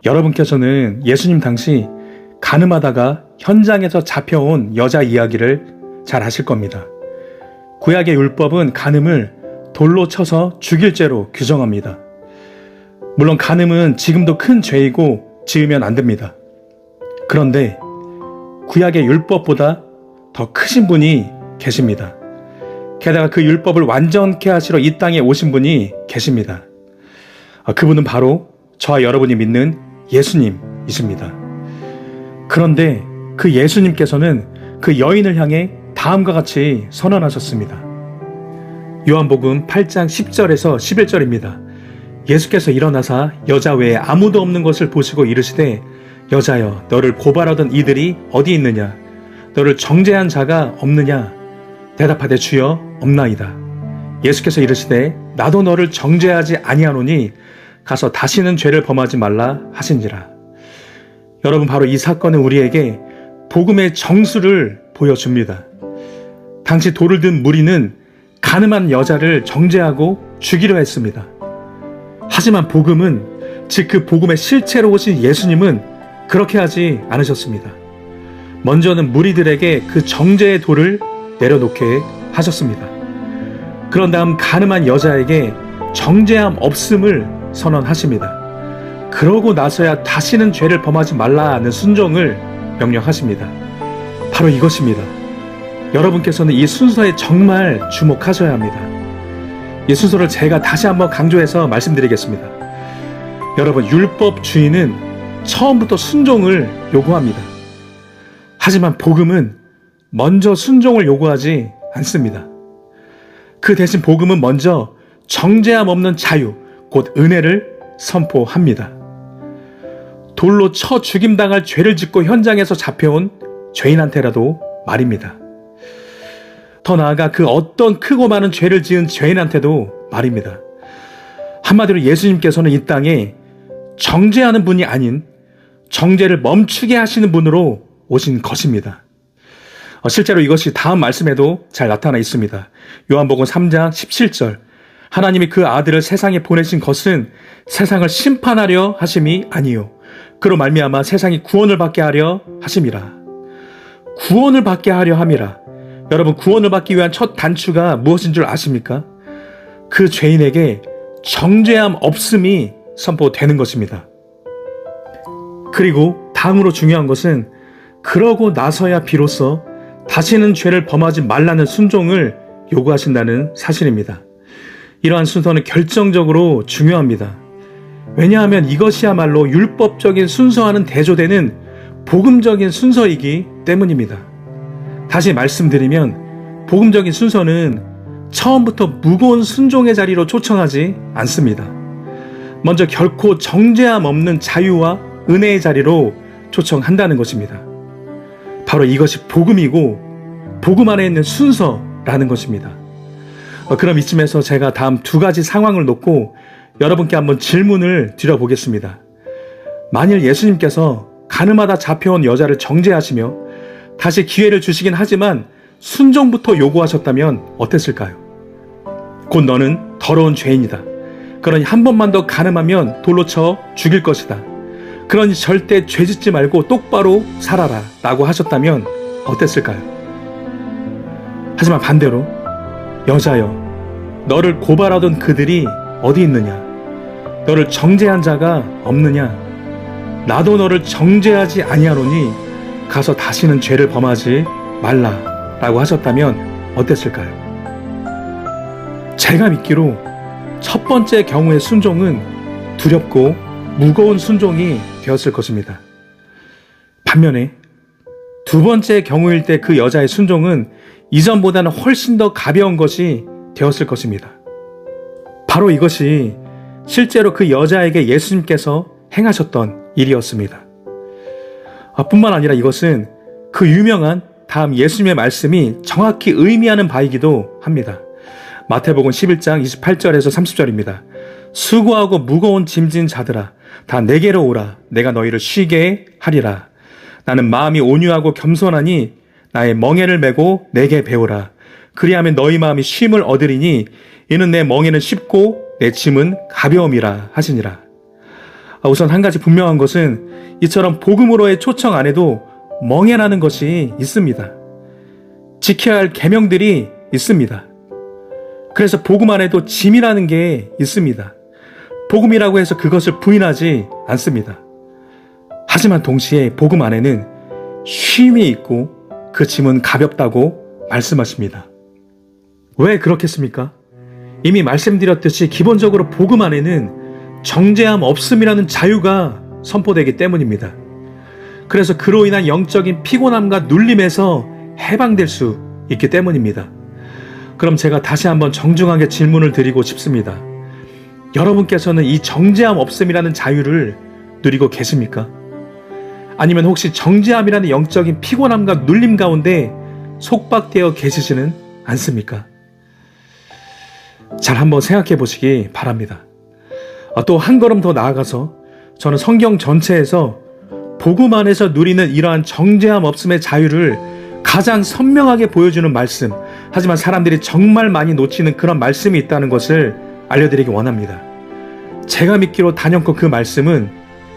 여러분께서는 예수님 당시 간음하다가 현장에서 잡혀온 여자 이야기를 잘 아실 겁니다. 구약의 율법은 간음을 돌로 쳐서 죽일 죄로 규정합니다. 물론 간음은 지금도 큰 죄이고 지으면 안 됩니다. 그런데 구약의 율법보다 더 크신 분이 계십니다. 게다가 그 율법을 완전케 하시러 이 땅에 오신 분이 계십니다. 그분은 바로 저와 여러분이 믿는 예수님이십니다. 그런데 그 예수님께서는 그 여인을 향해 다음과 같이 선언하셨습니다. 요한복음 8장 10절에서 11절입니다. 예수께서 일어나사 여자 외에 아무도 없는 것을 보시고 이르시되 여자여 너를 고발하던 이들이 어디 있느냐? 너를 정죄한 자가 없느냐? 대답하되 주여 없나이다. 예수께서 이르시되 나도 너를 정죄하지 아니하노니 가서 다시는 죄를 범하지 말라 하신지라. 여러분, 바로 이 사건은 우리에게 복음의 정수를 보여줍니다. 당시 돌을 든 무리는 간음한 여자를 정죄하고 죽이려 했습니다. 하지만 복음은, 즉 그 복음의 실체로 오신 예수님은 그렇게 하지 않으셨습니다. 먼저는 무리들에게 그 정죄의 돌을 내려놓게 하셨습니다. 그런 다음 간음한 여자에게 정죄함 없음을 선언하십니다. 그러고 나서야 다시는 죄를 범하지 말라는 순종을 명령하십니다. 바로 이것입니다. 여러분께서는 이 순서에 정말 주목하셔야 합니다. 이 순서를 제가 다시 한번 강조해서 말씀드리겠습니다. 여러분, 율법주의는 처음부터 순종을 요구합니다. 하지만 복음은 먼저 순종을 요구하지 않습니다. 그 대신 복음은 먼저 정죄함 없는 자유, 곧 은혜를 선포합니다. 돌로 쳐 죽임당할 죄를 짓고 현장에서 잡혀온 죄인한테라도 말입니다. 더 나아가 그 어떤 크고 많은 죄를 지은 죄인한테도 말입니다. 한마디로 예수님께서는 이 땅에 정죄하는 분이 아닌 정죄를 멈추게 하시는 분으로 오신 것입니다. 실제로 이것이 다음 말씀에도 잘 나타나 있습니다. 요한복음 3장 17절. 하나님이 그 아들을 세상에 보내신 것은 세상을 심판하려 하심이 아니요 그로 말미암아 세상이 구원을 받게 하려 하심이라. 구원을 받게 하려 함이라. 여러분, 구원을 받기 위한 첫 단추가 무엇인 줄 아십니까? 그 죄인에게 정죄함 없음이 선포되는 것입니다. 그리고 다음으로 중요한 것은 그러고 나서야 비로소 다시는 죄를 범하지 말라는 순종을 요구하신다는 사실입니다. 이러한 순서는 결정적으로 중요합니다. 왜냐하면 이것이야말로 율법적인 순서와는 대조되는 복음적인 순서이기 때문입니다. 다시 말씀드리면 복음적인 순서는 처음부터 무거운 순종의 자리로 초청하지 않습니다. 먼저 결코 정죄함 없는 자유와 은혜의 자리로 초청한다는 것입니다. 바로 이것이 복음이고 복음 안에 있는 순서라는 것입니다. 그럼 이쯤에서 제가 다음 두 가지 상황을 놓고 여러분께 한번 질문을 드려보겠습니다. 만일 예수님께서 간음하다 잡혀온 여자를 정죄하시며 다시 기회를 주시긴 하지만 순종부터 요구하셨다면 어땠을까요? 곧 너는 더러운 죄인이다. 그러니 한 번만 더 간음하면 돌로 쳐 죽일 것이다. 그러니 절대 죄짓지 말고 똑바로 살아라 라고 하셨다면 어땠을까요? 하지만 반대로 여자여 너를 고발하던 그들이 어디 있느냐? 너를 정죄한 자가 없느냐? 나도 너를 정죄하지 아니하노니 가서 다시는 죄를 범하지 말라 라고 하셨다면 어땠을까요? 제가 믿기로 첫 번째 경우의 순종은 두렵고 무거운 순종이 되었을 것입니다. 반면에 두 번째 경우일 때 그 여자의 순종은 이전보다는 훨씬 더 가벼운 것이 되었을 것입니다. 바로 이것이 실제로 그 여자에게 예수님께서 행하셨던 일이었습니다. 뿐만 아니라 이것은 그 유명한 다음 예수님의 말씀이 정확히 의미하는 바이기도 합니다. 마태복음 11장 28절에서 30절입니다. 수고하고 무거운 짐진 자들아 다 내게로 오라. 내가 너희를 쉬게 하리라. 나는 마음이 온유하고 겸손하니 나의 멍에를 메고 내게 배우라. 그리하면 너희 마음이 쉼을 얻으리니 이는 내 멍에는 쉽고 내 짐은 가벼움이라 하시니라. 우선 한 가지 분명한 것은 이처럼 복음으로의 초청 안에도 멍해라는 것이 있습니다. 지켜야 할 계명들이 있습니다. 그래서 복음 안에도 짐이라는 게 있습니다. 복음이라고 해서 그것을 부인하지 않습니다. 하지만 동시에 복음 안에는 쉼이 있고 그 짐은 가볍다고 말씀하십니다. 왜 그렇겠습니까? 이미 말씀드렸듯이 기본적으로 복음 안에는 정죄함 없음이라는 자유가 선포되기 때문입니다. 그래서 그로 인한 영적인 피곤함과 눌림에서 해방될 수 있기 때문입니다. 그럼 제가 다시 한번 정중하게 질문을 드리고 싶습니다. 여러분께서는 이 정죄함 없음이라는 자유를 누리고 계십니까? 아니면 혹시 정죄함이라는 영적인 피곤함과 눌림 가운데 속박되어 계시지는 않습니까? 잘 한번 생각해 보시기 바랍니다. 또 한 걸음 더 나아가서 저는 성경 전체에서 복음 안에서 누리는 이러한 정죄함 없음의 자유를 가장 선명하게 보여주는 말씀, 하지만 사람들이 정말 많이 놓치는 그런 말씀이 있다는 것을 알려드리기 원합니다. 제가 믿기로 단연코 그 말씀은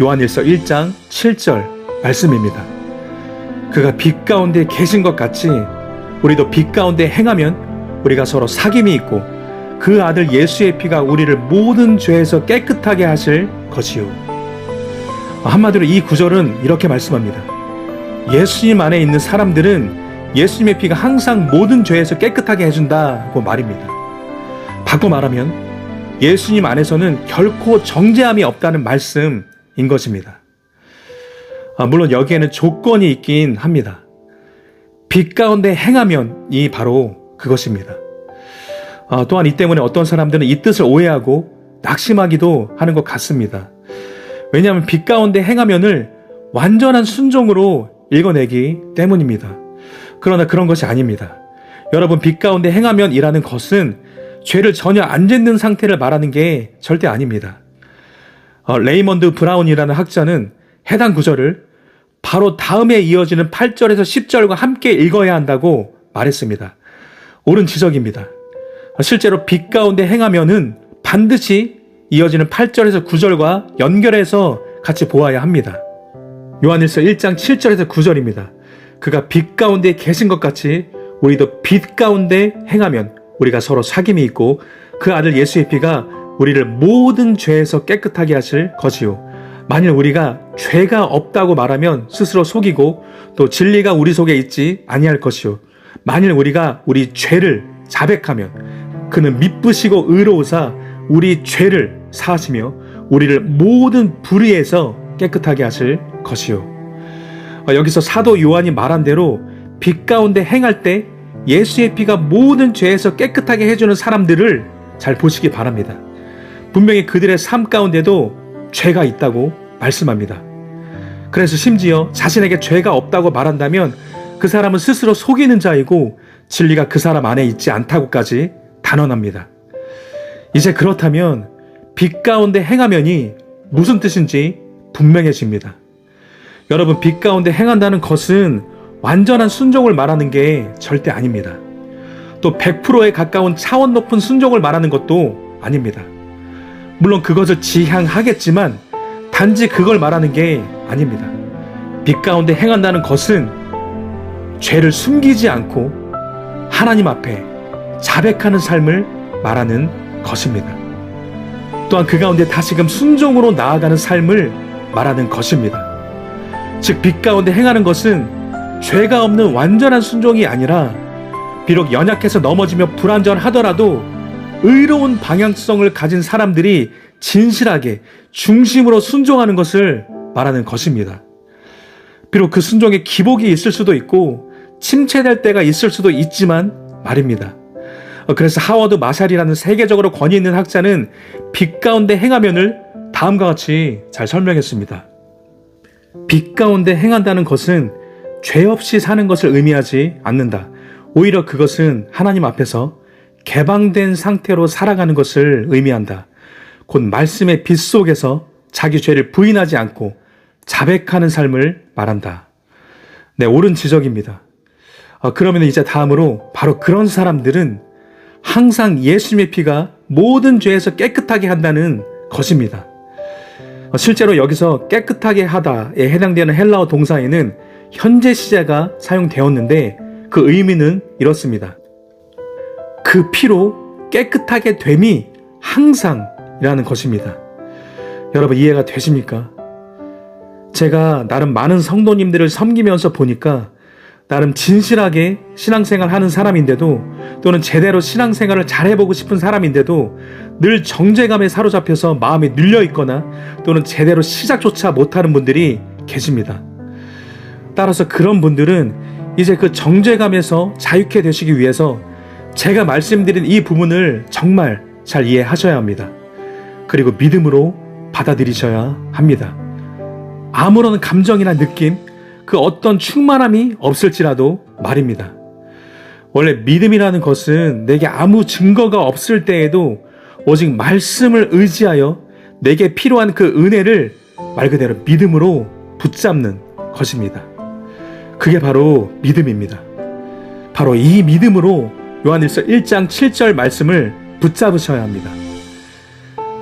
요한일서 1장 7절 말씀입니다. 그가 빛 가운데 계신 것 같이 우리도 빛 가운데 행하면 우리가 서로 사귐이 있고 그 아들 예수의 피가 우리를 모든 죄에서 깨끗하게 하실 것이요. 한마디로 이 구절은 이렇게 말씀합니다. 예수님 안에 있는 사람들은 예수님의 피가 항상 모든 죄에서 깨끗하게 해준다고 말입니다. 바꿔 말하면 예수님 안에서는 결코 정죄함이 없다는 말씀인 것입니다. 물론 여기에는 조건이 있긴 합니다. 빛 가운데 행하면이 바로 그것입니다. 또한 이 때문에 어떤 사람들은 이 뜻을 오해하고 낙심하기도 하는 것 같습니다. 왜냐하면 빛 가운데 행하면을 완전한 순종으로 읽어내기 때문입니다. 그러나 그런 것이 아닙니다. 여러분, 빛 가운데 행하면이라는 것은 죄를 전혀 안 짓는 상태를 말하는 게 절대 아닙니다. 레이먼드 브라운이라는 학자는 해당 구절을 바로 다음에 이어지는 8절에서 10절과 함께 읽어야 한다고 말했습니다. 옳은 지적입니다. 실제로 빛 가운데 행하면은 반드시 이어지는 8절에서 9절과 연결해서 같이 보아야 합니다. 요한일서 1장 7절에서 9절입니다. 그가 빛 가운데 계신 것 같이 우리도 빛 가운데 행하면 우리가 서로 사귐이 있고 그 아들 예수의 피가 우리를 모든 죄에서 깨끗하게 하실 것이요. 만일 우리가 죄가 없다고 말하면 스스로 속이고 또 진리가 우리 속에 있지 아니할 것이요. 만일 우리가 우리 죄를 자백하면 그는 미쁘시고 의로우사 우리 죄를 사하시며 우리를 모든 불의에서 깨끗하게 하실 것이요. 여기서 사도 요한이 말한 대로 빛 가운데 행할 때 예수의 피가 모든 죄에서 깨끗하게 해주는 사람들을 잘 보시기 바랍니다. 분명히 그들의 삶 가운데도 죄가 있다고 말씀합니다. 그래서 심지어 자신에게 죄가 없다고 말한다면 그 사람은 스스로 속이는 자이고 진리가 그 사람 안에 있지 않다고까지 단언합니다. 이제 그렇다면 빛 가운데 행하면이 무슨 뜻인지 분명해집니다. 여러분, 빛 가운데 행한다는 것은 완전한 순종을 말하는 게 절대 아닙니다. 또 100%에 가까운 차원 높은 순종을 말하는 것도 아닙니다. 물론 그것을 지향하겠지만 단지 그걸 말하는 게 아닙니다. 빛 가운데 행한다는 것은 죄를 숨기지 않고 하나님 앞에 자백하는 삶을 말하는 것입니다. 또한 그 가운데 다시금 순종으로 나아가는 삶을 말하는 것입니다. 즉, 빛 가운데 행하는 것은 죄가 없는 완전한 순종이 아니라 비록 연약해서 넘어지며 불완전하더라도 의로운 방향성을 가진 사람들이 진실하게 중심으로 순종하는 것을 말하는 것입니다. 비록 그 순종에 기복이 있을 수도 있고 침체될 때가 있을 수도 있지만 말입니다. 그래서 하워드 마샬이라는 세계적으로 권위 있는 학자는 빛 가운데 행하면을 다음과 같이 잘 설명했습니다. 빛 가운데 행한다는 것은 죄 없이 사는 것을 의미하지 않는다. 오히려 그것은 하나님 앞에서 개방된 상태로 살아가는 것을 의미한다. 곧 말씀의 빛 속에서 자기 죄를 부인하지 않고 자백하는 삶을 말한다. 네, 옳은 지적입니다. 그러면 이제 다음으로 바로 그런 사람들은 항상 예수님의 피가 모든 죄에서 깨끗하게 한다는 것입니다. 실제로 여기서 깨끗하게 하다에 해당되는 헬라어 동사에는 현재 시제가 사용되었는데 그 의미는 이렇습니다. 그 피로 깨끗하게 됨이 항상이라는 것입니다. 여러분 이해가 되십니까? 제가 나름 많은 성도님들을 섬기면서 보니까 나름 진실하게 신앙생활 하는 사람인데도 또는 제대로 신앙생활을 잘 해보고 싶은 사람인데도 늘 정죄감에 사로잡혀서 마음이 눌려있거나 또는 제대로 시작조차 못하는 분들이 계십니다. 따라서 그런 분들은 이제 그 정죄감에서 자유케 되시기 위해서 제가 말씀드린 이 부분을 정말 잘 이해하셔야 합니다. 그리고 믿음으로 받아들이셔야 합니다. 아무런 감정이나 느낌, 그 어떤 충만함이 없을지라도 말입니다. 원래 믿음이라는 것은 내게 아무 증거가 없을 때에도 오직 말씀을 의지하여 내게 필요한 그 은혜를 말 그대로 믿음으로 붙잡는 것입니다. 그게 바로 믿음입니다. 바로 이 믿음으로 요한일서 1장 7절 말씀을 붙잡으셔야 합니다.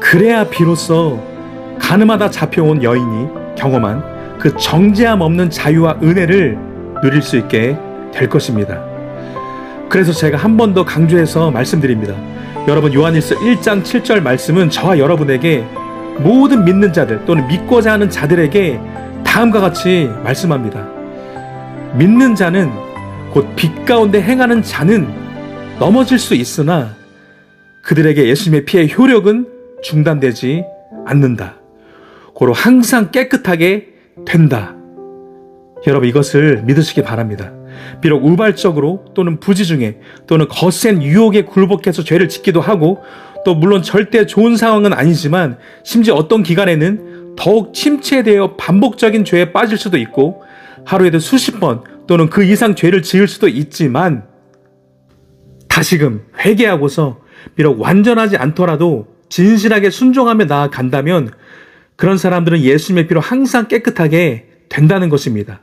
그래야 비로소 가늠하다 잡혀온 여인이 경험한 그 정죄함 없는 자유와 은혜를 누릴 수 있게 될 것입니다. 그래서 제가 한 번 더 강조해서 말씀드립니다. 여러분 요한일서 1장 7절 말씀은 저와 여러분에게 모든 믿는 자들 또는 믿고자 하는 자들에게 다음과 같이 말씀합니다. 믿는 자는 곧 빛 가운데 행하는 자는 넘어질 수 있으나 그들에게 예수님의 피의 효력은 중단되지 않는다. 고로 항상 깨끗하게 된다. 여러분 이것을 믿으시기 바랍니다. 비록 우발적으로 또는 부지중에 또는 거센 유혹에 굴복해서 죄를 짓기도 하고 또 물론 절대 좋은 상황은 아니지만 심지어 어떤 기간에는 더욱 침체되어 반복적인 죄에 빠질 수도 있고 하루에도 수십 번 또는 그 이상 죄를 지을 수도 있지만 다시금 회개하고서 비록 완전하지 않더라도 진실하게 순종하며 나아간다면 그런 사람들은 예수님의 피로 항상 깨끗하게 된다는 것입니다.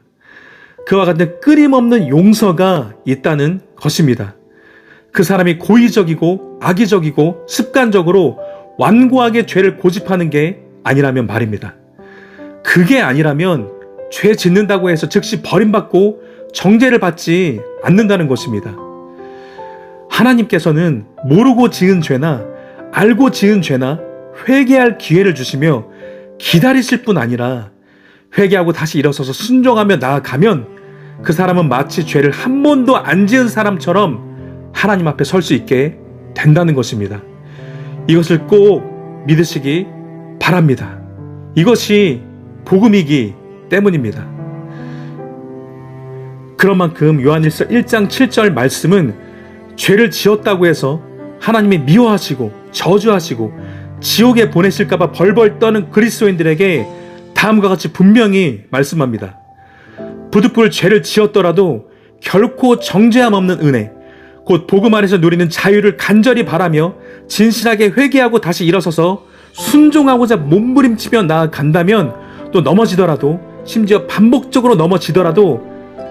그와 같은 끊임없는 용서가 있다는 것입니다. 그 사람이 고의적이고 악의적이고 습관적으로 완고하게 죄를 고집하는 게 아니라면 말입니다. 그게 아니라면 죄 짓는다고 해서 즉시 버림받고 정죄를 받지 않는다는 것입니다. 하나님께서는 모르고 지은 죄나 알고 지은 죄나 회개할 기회를 주시며 기다리실 뿐 아니라 회개하고 다시 일어서서 순종하며 나아가면 그 사람은 마치 죄를 한 번도 안 지은 사람처럼 하나님 앞에 설 수 있게 된다는 것입니다. 이것을 꼭 믿으시기 바랍니다. 이것이 복음이기 때문입니다. 그런 만큼 요한일서 1장 7절 말씀은 죄를 지었다고 해서 하나님이 미워하시고 저주하시고 지옥에 보내실까봐 벌벌 떠는 그리스도인들에게 다음과 같이 분명히 말씀합니다. 부득불 죄를 지었더라도 결코 정죄함 없는 은혜, 곧 복음 안에서 누리는 자유를 간절히 바라며 진실하게 회개하고 다시 일어서서 순종하고자 몸부림치며 나아간다면 또 넘어지더라도 심지어 반복적으로 넘어지더라도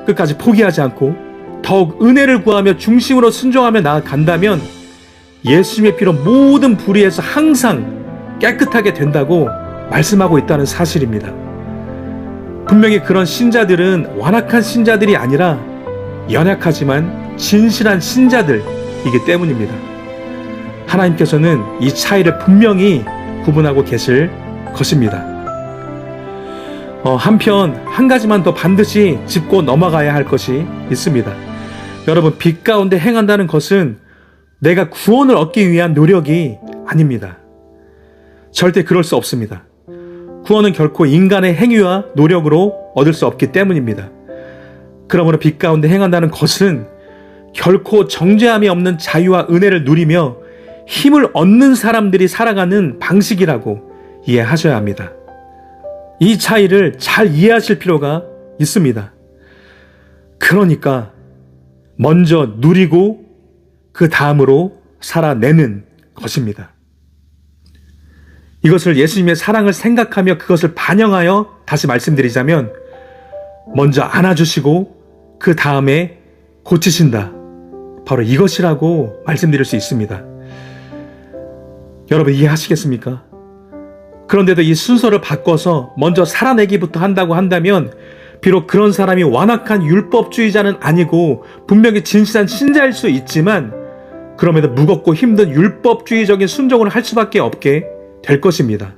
끝까지 포기하지 않고 더욱 은혜를 구하며 중심으로 순종하며 나아간다면 예수님의 피로 모든 불의에서 항상 깨끗하게 된다고 말씀하고 있다는 사실입니다. 분명히 그런 신자들은 완악한 신자들이 아니라 연약하지만 진실한 신자들이기 때문입니다. 하나님께서는 이 차이를 분명히 구분하고 계실 것입니다. 한편 한 가지만 더 반드시 짚고 넘어가야 할 것이 있습니다. 여러분, 빛 가운데 행한다는 것은 내가 구원을 얻기 위한 노력이 아닙니다. 절대 그럴 수 없습니다. 구원은 결코 인간의 행위와 노력으로 얻을 수 없기 때문입니다. 그러므로 빛 가운데 행한다는 것은 결코 정죄함이 없는 자유와 은혜를 누리며 힘을 얻는 사람들이 살아가는 방식이라고 이해하셔야 합니다. 이 차이를 잘 이해하실 필요가 있습니다. 그러니까 먼저 누리고 그 다음으로 살아내는 것입니다. 이것을 예수님의 사랑을 생각하며 그것을 반영하여 다시 말씀드리자면 먼저 안아주시고 그 다음에 고치신다. 바로 이것이라고 말씀드릴 수 있습니다. 여러분 이해하시겠습니까? 그런데도 이 순서를 바꿔서 먼저 살아내기부터 한다고 한다면 비록 그런 사람이 완악한 율법주의자는 아니고 분명히 진실한 신자일 수 있지만 그럼에도 무겁고 힘든 율법주의적인 순종을 할 수밖에 없게 될 것입니다.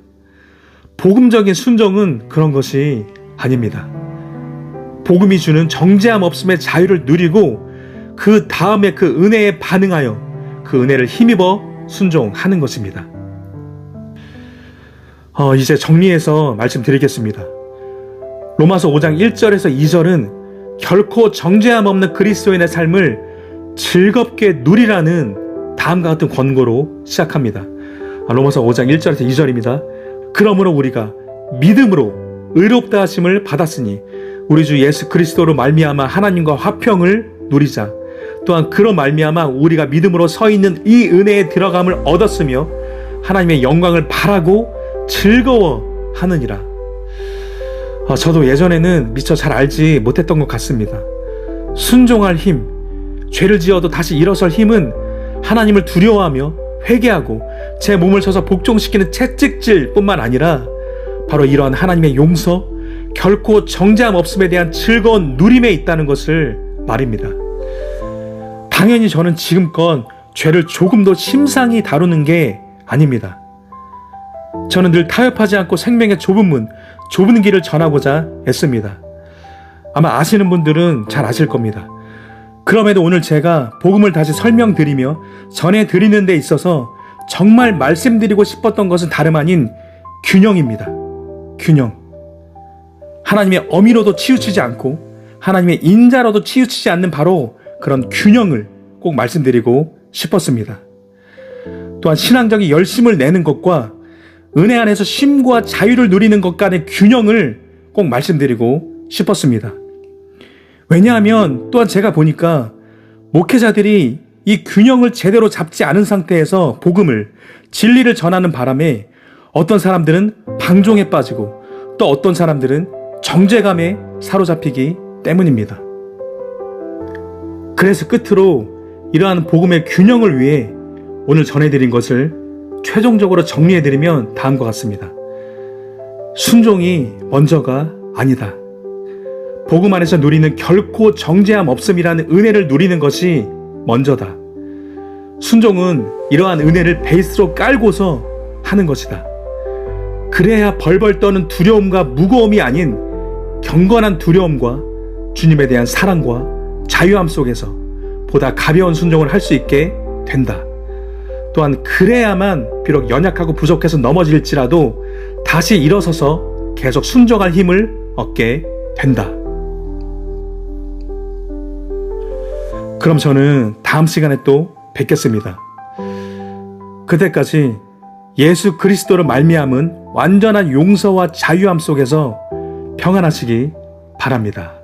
복음적인 순종은 그런 것이 아닙니다. 복음이 주는 정죄함 없음의 자유를 누리고 그 다음에 그 은혜에 반응하여 그 은혜를 힘입어 순종하는 것입니다. 이제 정리해서 말씀드리겠습니다. 로마서 5장 1절에서 2절은 결코 정죄함 없는 그리스도인의 삶을 즐겁게 누리라는 다음과 같은 권고로 시작합니다. 로마서 5장 1절에서 2절입니다. 그러므로 우리가 믿음으로 의롭다 하심을 받았으니 우리 주 예수 그리스도로 말미암아 하나님과 화평을 누리자. 또한 그로 말미암아 우리가 믿음으로 서 있는 이 은혜에 들어감을 얻었으며 하나님의 영광을 바라고 즐거워하느니라. 저도 예전에는 미처 잘 알지 못했던 것 같습니다. 순종할 힘, 죄를 지어도 다시 일어설 힘은 하나님을 두려워하며 회개하고 제 몸을 쳐서 복종시키는 채찍질 뿐만 아니라 바로 이러한 하나님의 용서, 결코 정죄함 없음에 대한 즐거운 누림에 있다는 것을 말입니다. 당연히 저는 지금껏 죄를 조금 더 심상히 다루는 게 아닙니다. 저는 늘 타협하지 않고 생명의 좁은 문, 좁은 길을 전하고자 했습니다. 아마 아시는 분들은 잘 아실 겁니다. 그럼에도 오늘 제가 복음을 다시 설명드리며 전해드리는 데 있어서 정말 말씀드리고 싶었던 것은 다름 아닌 균형입니다. 균형. 하나님의 어미로도 치우치지 않고 하나님의 인자로도 치우치지 않는 바로 그런 균형을 꼭 말씀드리고 싶었습니다. 또한 신앙적인 열심을 내는 것과 은혜 안에서 쉼과 자유를 누리는 것 간의 균형을 꼭 말씀드리고 싶었습니다. 왜냐하면 또한 제가 보니까 목회자들이 이 균형을 제대로 잡지 않은 상태에서 복음을, 진리를 전하는 바람에 어떤 사람들은 방종에 빠지고 또 어떤 사람들은 정죄감에 사로잡히기 때문입니다. 그래서 끝으로 이러한 복음의 균형을 위해 오늘 전해드린 것을 최종적으로 정리해드리면 다음과 같습니다. 순종이 먼저가 아니다. 복음 안에서 누리는 결코 정죄함 없음이라는 은혜를 누리는 것이 먼저다. 순종은 이러한 은혜를 베이스로 깔고서 하는 것이다. 그래야 벌벌 떠는 두려움과 무거움이 아닌 경건한 두려움과 주님에 대한 사랑과 자유함 속에서 보다 가벼운 순종을 할 수 있게 된다. 또한 그래야만 비록 연약하고 부족해서 넘어질지라도 다시 일어서서 계속 순종할 힘을 얻게 된다. 그럼 저는 다음 시간에 또 뵙겠습니다. 그때까지 예수 그리스도로 말미암은 완전한 용서와 자유함 속에서 평안하시기 바랍니다.